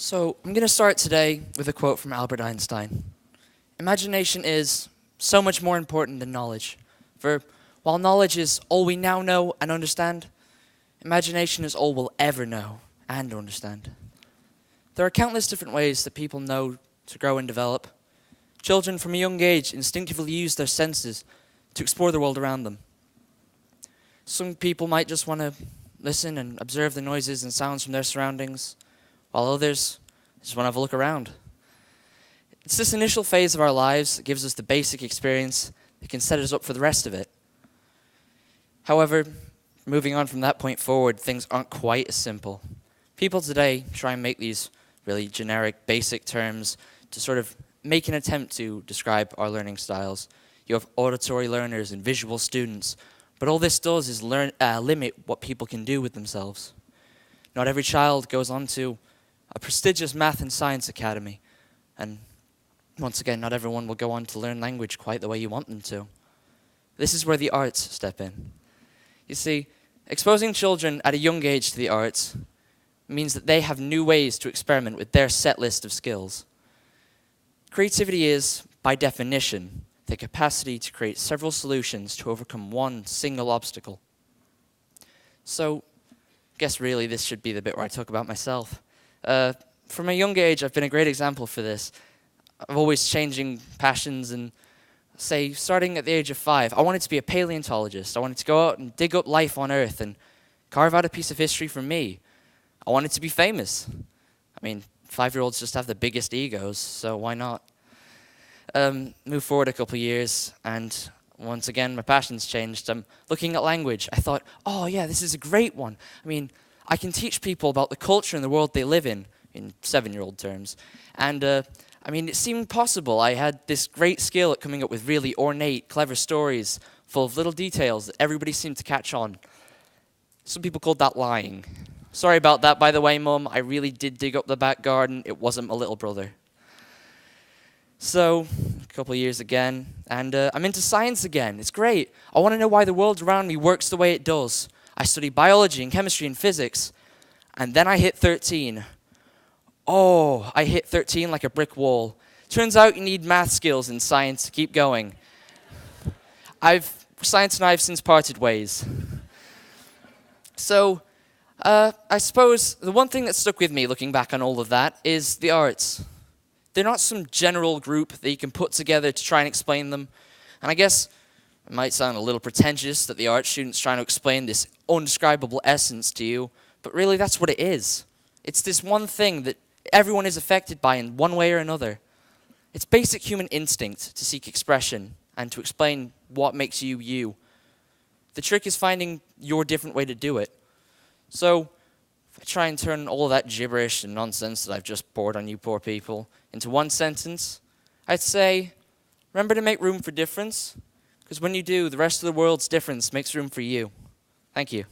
So I'm going to start today with a quote from Albert Einstein. Imagination is so much more important than knowledge. For while knowledge is all we now know and understand, imagination is all we'll ever know and understand. There are countless different ways that people know to grow and develop. Children from a young age instinctively use their senses to explore the world around them. Some people might just want to listen and observe the noises and sounds from their surroundings, while others just want to have a look around. It's this initial phase of our lives that gives us the basic experience that can set us up for the rest of it. However, moving on from that point forward, things aren't quite as simple. People today try and make these really generic, basic terms to sort of make an attempt to describe our learning styles. You have auditory learners and visual students, but all this does is limit what people can do with themselves. Not every child goes on to a prestigious math and science academy, and once again, not everyone will go on to learn language quite the way you want them to. This is where the arts step in. You see, exposing children at a young age to the arts means that they have new ways to experiment with their set list of skills. Creativity is, by definition, the capacity to create several solutions to overcome one single obstacle. So, I guess really this should be the bit where I talk about myself. From a young age, I've been a great example for this. I'm always changing passions, and say, starting at the age of 5, I wanted to be a paleontologist. I wanted to go out and dig up life on Earth and carve out a piece of history for me. I wanted to be famous. I mean, 5-year-olds just have the biggest egos, so why not? Move forward a couple of years, and once again, my passions changed. I'm looking at language. I thought, oh yeah, this is a great one. I mean, I can teach people about the culture and the world they live in 7-year-old terms. And I mean, it seemed possible. I had this great skill at coming up with really ornate, clever stories full of little details that everybody seemed to catch on. Some people called that lying. Sorry about that, by the way, Mum. I really did dig up the back garden. It wasn't my little brother. So, a couple of years again, and I'm into science again. It's great. I want to know why the world around me works the way it does. I study biology and chemistry and physics, and then I hit 13. Oh, I hit 13 like a brick wall. Turns out you need math skills in science to keep going. Science and I have since parted ways. So, I suppose the one thing that stuck with me looking back on all of that is the arts. They're not some general group that you can put together to try and explain them. And I guess it might sound a little pretentious that the art student's trying to explain this undescribable essence to you, but really that's what it is. It's this one thing that everyone is affected by in one way or another. It's basic human instinct to seek expression and to explain what makes you you. The trick is finding your different way to do it. So, if I try and turn all of that gibberish and nonsense that I've just poured on you poor people into one sentence, I'd say, remember to make room for difference, because when you do, the rest of the world's difference makes room for you. Thank you.